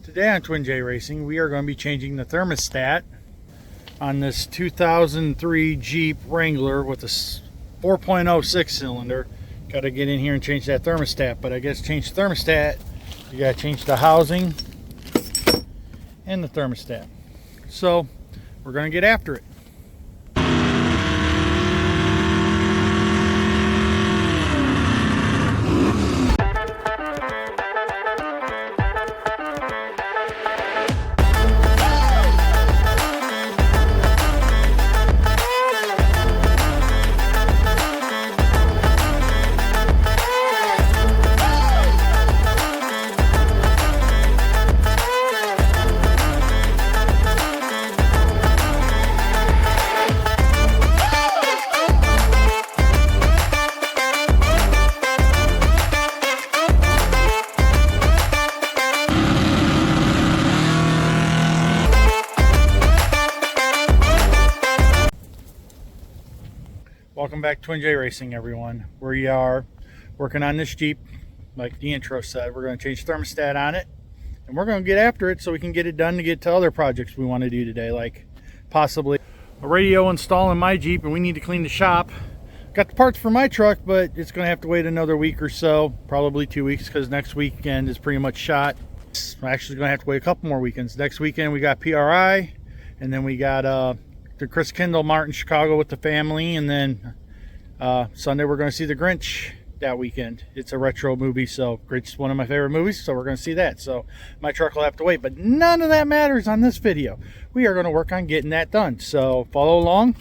Today on Twin J Racing, we are going to be changing the thermostat on this 2003 Jeep Wrangler with a 4.06 cylinder. Got to get in here and change that thermostat, but I guess change the thermostat, you got to change the housing and the thermostat. So we're going to get after it. Welcome back to Twin J Racing, everyone. We are working on this Jeep, like the intro said. We're going to change the thermostat on it, and we're going to get after it so we can get it done to get to other projects we want to do today, like possibly a radio install in my Jeep, and we need to clean the shop. Got the parts for my truck, but it's going to have to wait another week or so, probably 2 weeks, because next weekend is pretty much shot. I'm actually going to have to wait a couple more weekends. Next weekend we got PRI, and then we got the Chris Kindle Mart in Chicago with the family, and then Sunday we're going to see the Grinch that weekend. It's a retro movie, so Grinch is one of my favorite movies, so we're going to see that. So my truck will have to wait, but none of that matters on this video. We are going to work on getting that done, so follow along,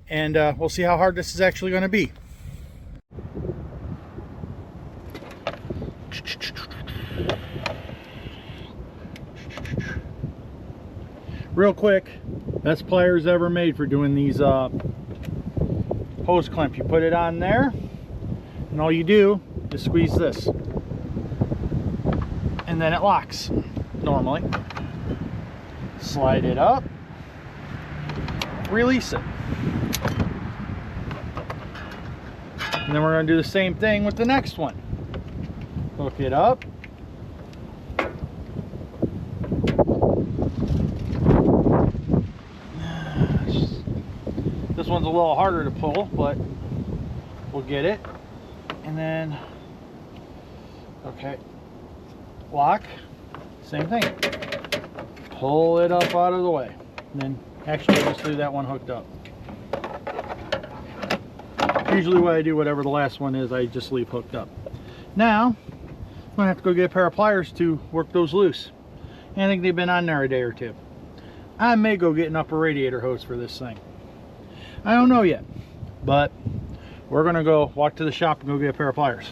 and we'll see how hard this is actually going to be. Real quick, best pliers ever made for doing these hose clamp. You put it on there, and all you do is squeeze this, and then it locks normally. Slide it up, release it, and then we're going to do the same thing with the next one. Hook it up. This one's a little harder to pull, but we'll get it. And then, okay, lock, same thing. Pull it up out of the way. And then, actually, I just leave that one hooked up. Usually what I do, whatever the last one is, I just leave hooked up. Now, I'm gonna have to go get a pair of pliers to work those loose. And I think they've been on there a day or two. I may go get an upper radiator hose for this thing. I don't know yet, but we're gonna go walk to the shop and go get a pair of pliers.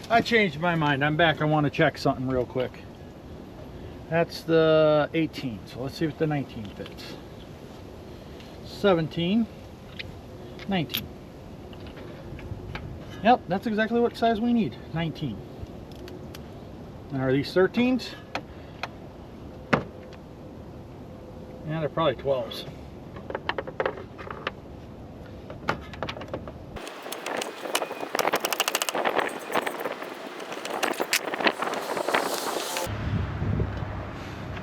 I changed my mind. I'm back. I want to check something real quick. That's the 18, so let's see if the 19 fits. 17, 19. Yep, that's exactly what size we need, 19. Now, are these 13s? Yeah, they're probably 12s.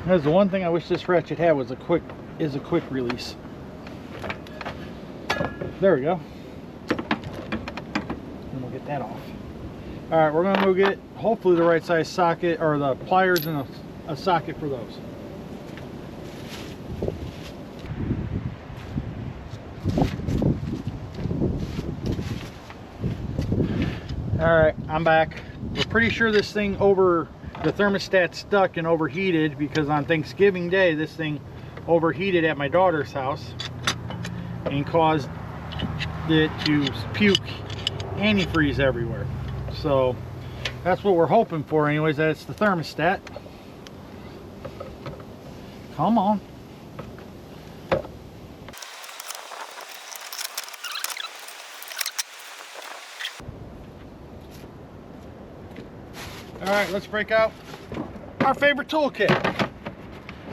That's the one thing I wish this ratchet had, was a quick release. There we go. And we'll get that off. All right, we're gonna go get hopefully the right size socket, or the pliers and a socket for those. All right, I'm back. We're pretty sure this thing the thermostat stuck and overheated, because on Thanksgiving Day this thing overheated at my daughter's house and caused it to puke antifreeze everywhere. So that's what we're hoping for anyways, that it's the thermostat. Come on. All right, let's break out our favorite toolkit.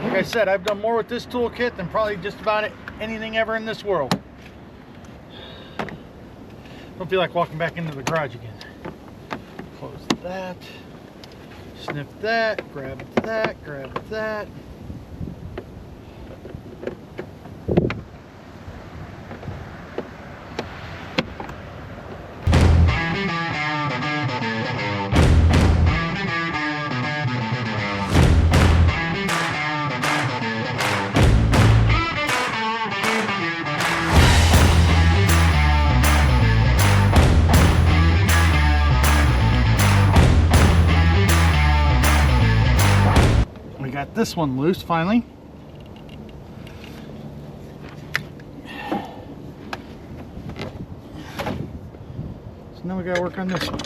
Like I said, I've done more with this toolkit than probably just about anything ever in this world. Don't feel like walking back into the garage again. Close that. Snip that. Grab that. Grab that. Got this one loose finally. So now we gotta work on this one.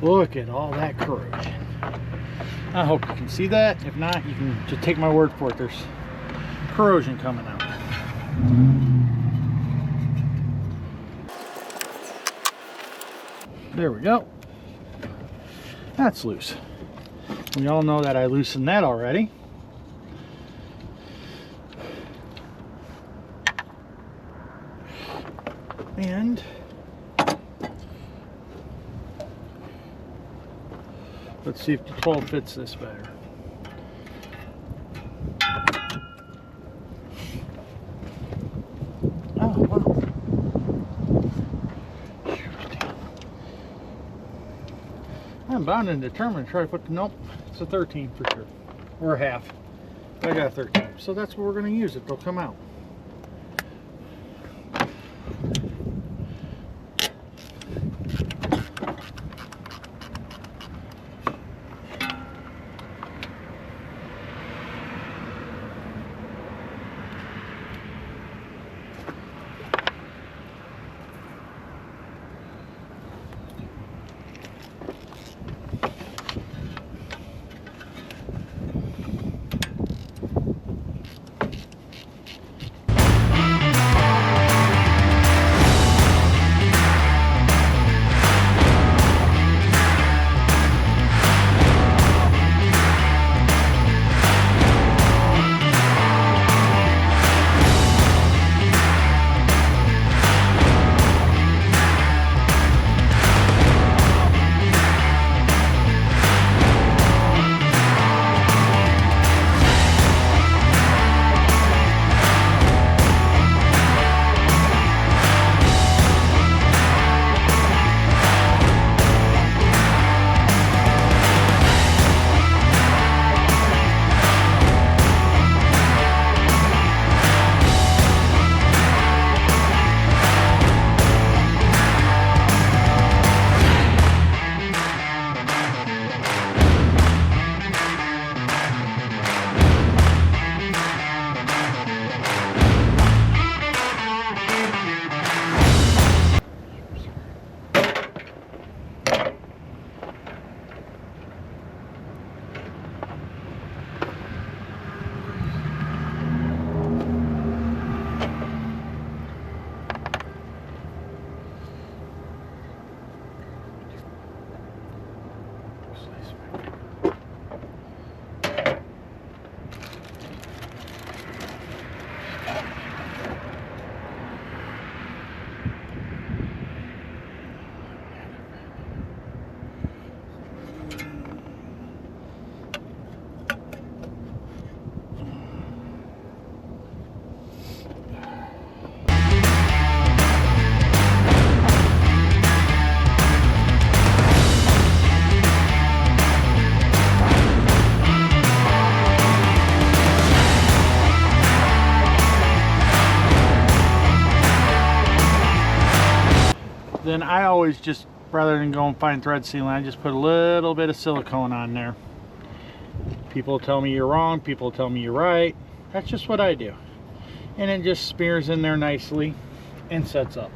Look at all that corrosion. I hope you can see that. If not, you can just take my word for it. There's corrosion coming out. There we go. That's loose. We all know that I loosened that already. And let's see if the 12 fits this better. Oh, wow. I'm bound and determined to try to put the, nope, it's a 13 for sure. Or a half. I got a 13. So that's what we're going to use it. They'll come out. Then I always just, rather than go and find thread sealant, I just put a little bit of silicone on there. People tell me you're wrong, people tell me you're right. That's just what I do. And it just smears in there nicely and sets up.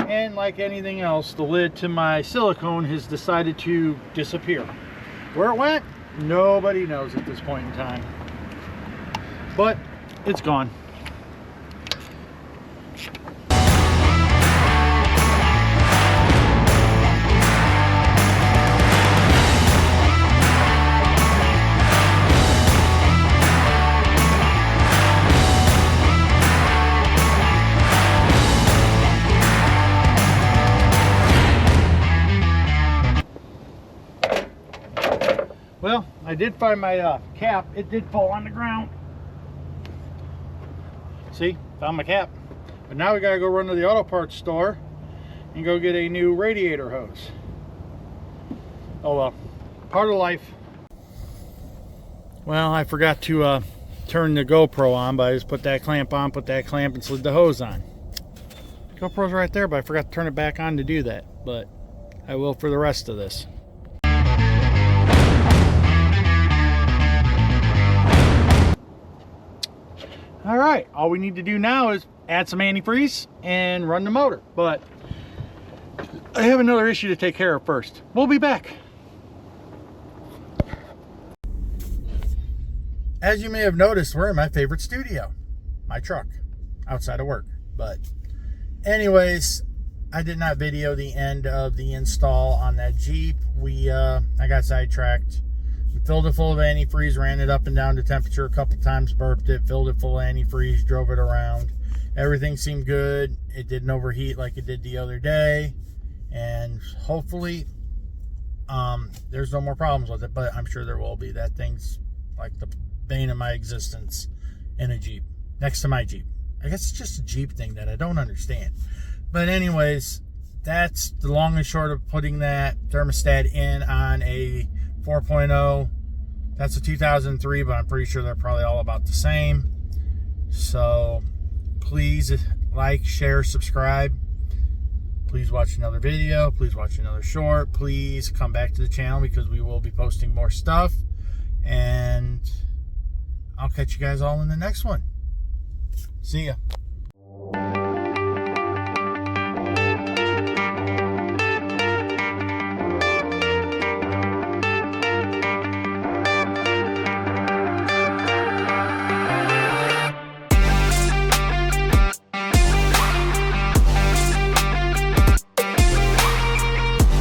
And like anything else, the lid to my silicone has decided to disappear. Where it went, nobody knows at this point in time. but it's gone. Well, I did find my cap. It did fall on the ground. See, found my cap. But now we gotta go run to the auto parts store and go get a new radiator hose. Oh well, part of life. Well, I forgot to turn the GoPro on, but I just put that clamp on, put that clamp, and slid the hose on. GoPro's right there, but I forgot to turn it back on to do that. But I will for the rest of this. All right, all we need to do now is add some antifreeze and run the motor. But I have another issue to take care of first. We'll be back. As you may have noticed, we're in my favorite studio, my truck, outside of work. But anyways, I did not video the end of the install on that Jeep. I got sidetracked. We filled it full of antifreeze, ran it up and down to temperature a couple times, burped it, filled it full of antifreeze, drove it around. Everything seemed good. It didn't overheat like it did the other day. And hopefully there's no more problems with it, but I'm sure there will be. That thing's like the bane of my existence in a Jeep, next to my Jeep. I guess it's just a Jeep thing that I don't understand. But anyways, that's the long and short of putting that thermostat in on a 4.0. That's a 2003, but I'm pretty sure they're probably all about the same. So please like, share, subscribe. Please watch another video. Please watch another short. Please come back to the channel because we will be posting more stuff. And I'll catch you guys all in the next one. See ya.